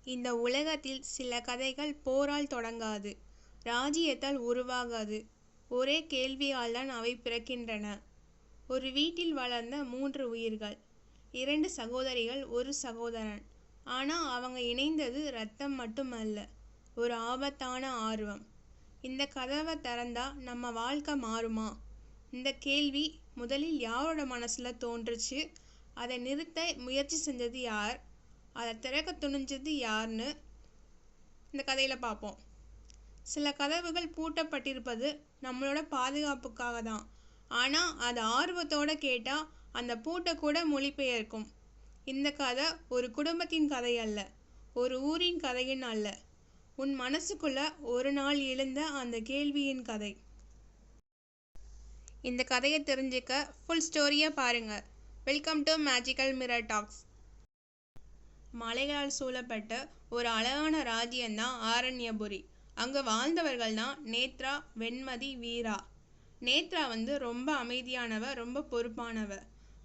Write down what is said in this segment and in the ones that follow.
இந்த உலகத்தில் சில கதைகள் போரால் தொடங்காது, ராஜ்யத்தால் உருவாகாது. ஒரே கேள்வியால் தான் அவை பிறக்கின்றன. ஒரு வீட்டில் வளர்ந்த 3 உயிர்கள். 2 சகோதரிகள், ஒரு சகோதரன். ஆனா அவங்க இணைந்தது ரத்தம் மட்டுமல்ல, ஒரு ஆபத்தான ஆர்வம். இந்த கதவை திறந்தா நம்ம வாழ்க்கை மாறுமா? இந்த கேள்வி முதலில் யாரோட மனசுல தோன்றுச்சு? அதை நிறுத்த முயற்சி செஞ்சது யார்? அதை திறக்க துணிஞ்சது யாருன்னு இந்த கதையில பார்ப்போம். சில கதவுகள் பூட்டப்பட்டிருப்பது நம்மளோட பாதுகாப்புக்காக தான். ஆனா அது ஆர்வத்தோட கேட்டா அந்த பூட்டை கூட மொழிபெயர்க்கும். இந்த கதை ஒரு குடும்பத்தின் கதை அல்ல, ஒரு ஊரின் கதையின் அல்ல, உன் மனசுக்குள்ள ஒரு நாள் எழுந்த அந்த கேள்வியின் கதை. இந்த கதையை தெரிஞ்சுக்க ஃபுல் ஸ்டோரியை பாருங்க. Welcome to magical mirror talks. மலைகளால் சூழப்பட்ட ஒரு அழகான ராஜ்யம்தான் ஆரண்யபுரி. அங்கே வாழ்ந்தவர்கள் தான் நேத்ரா, வெண்மதி, வீரா. நேத்ரா ரொம்ப அமைதியானவ, ரொம்ப பொறுப்பானவ.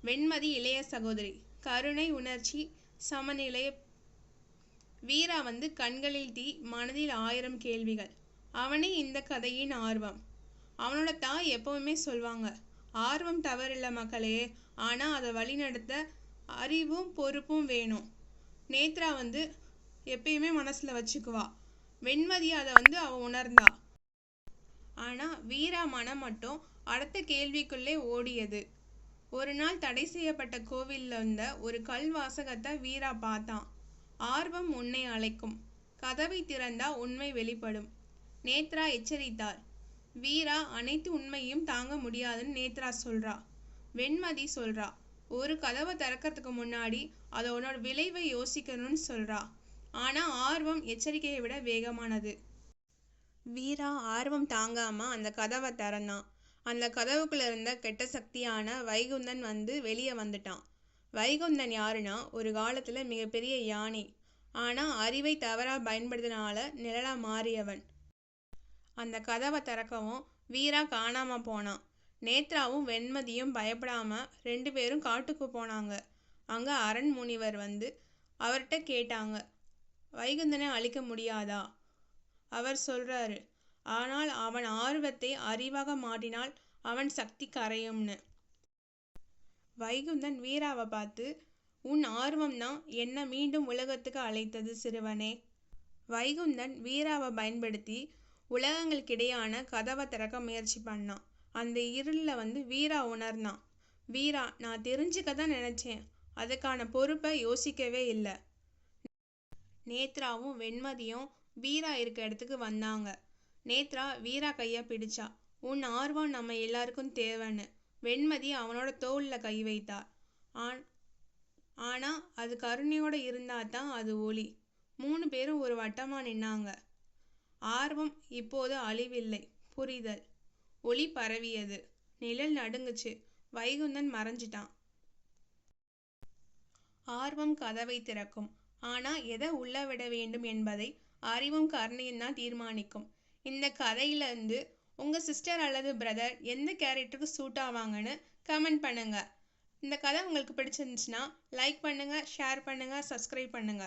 வெண்மதி இளைய சகோதரி, கருணை, உணர்ச்சி, சமநிலை. வீரா கண்களில் தீ, மனதில் 1000 கேள்விகள். அவனே இந்த கதையின் ஆர்வம். அவனோட தாய் எப்பவுமே சொல்வாங்க, ஆர்வம் தவறில்லை மக்களே, ஆனால் அதை வழிநடத்த அறிவும் பொறுப்பும் வேணும். நேத்ரா எப்பயுமே மனசில் வச்சுக்குவா. வெண்மதி அதை அவ உணர்ந்தா. ஆனால் வீரா மனம் மட்டும் அடுத்த கேள்விக்குள்ளே ஓடியது. ஒரு நாள் தடை செய்யப்பட்ட கோவிலில் இருந்த ஒரு கல் வாசகத்தை வீரா பார்த்தான். ஆர்வம் உன்னை அழைக்கும், கதவை திறந்தா உண்மை வெளிப்படும். நேத்ரா எச்சரித்தாள். வீரா அனைத்து உண்மையும் தாங்க முடியாதுன்னு நேத்ரா சொல்றா. வெண்மதி சொல்றா, ஒரு கதவை திறக்கிறதுக்கு முன்னாடி அதோட விளைவை யோசிக்கணும்னு சொல்றா. ஆனா ஆர்வம் எச்சரிக்கையை விட வேகமானது. வீரா ஆர்வம் தாங்காம அந்த கதவை திறந்தான். அந்த கதவுக்குள்ள இருந்த கெட்ட சக்தியான வைகுந்தன் வெளியே வந்துட்டான். வைகுந்தன் யாருன்னா, ஒரு காலத்துல மிகப்பெரிய யானை. ஆனா அறிவை தவறா பயன்படுத்தினால நிழலா மாறியவன். அந்த கதவை திறக்கவும் வீரா காணாம போனான். நேத்ராவும் வெண்மதியும் பயப்படாம 2 பேரும் காட்டுக்கு போனாங்க. அங்க அரண் முனிவர் அவர்கிட்ட கேட்டாங்க, வைகுந்தனை அழிக்க முடியாதா? அவர் சொல்றாரு, ஆனால் அவன் ஆர்வத்தை அறிவாக மாற்றினால் அவன் சக்தி கரையும்னு. வைகுந்தன் வீராவை பார்த்து, உன் ஆர்வம் தான் என்ன மீண்டும் உலகத்துக்கு அழைத்தது சிறுவனே. வைகுந்தன் வீராவை பயன்படுத்தி உலகங்களுக்கிடையான கதவை திறக்க முயற்சி பண்ணான். அந்த இருளில் வீரா உணர்ந்தான். வீரா, நான் தெரிஞ்சுக்க தான் நினைச்சேன், அதுக்கான பொறுப்பை யோசிக்கவே இல்லை. நேத்ராவும் வெண்மதியும் வீரா இருக்க இடத்துக்கு வந்தாங்க. நேத்ரா வீரா கையை பிடிச்சா. உன் ஆர்வம் நம்ம எல்லாருக்கும் தேவைன்னு. வெண்மதி அவனோட தோல்ல கை வைத்தார். ஆனா அது கருணையோட இருந்தா தான் அது ஒளி. 3 பேரும் ஒரு வட்டமா நின்னாங்க. ஆர்வம் இப்போது அழிவில்லை, புரிதல். ஒளி பரவியது, நிழல் நடுங்குச்சு, வைகுந்தன் மறைஞ்சிட்டான். ஆர்வம் கதவை திறக்கும், ஆனா எதை உள்ள விட வேண்டும் என்பதை அறிவும் கருணையும் தான் தீர்மானிக்கும். இந்த கதையில உங்க சிஸ்டர் அல்லது பிரதர் எந்த கேரக்டருக்கு சூட் ஆவாங்கன்னு கமெண்ட் பண்ணுங்க. இந்த கதை உங்களுக்கு பிடிச்சிருந்துச்சுன்னா லைக் பண்ணுங்க, ஷேர் பண்ணுங்க, சப்ஸ்கிரைப் பண்ணுங்க.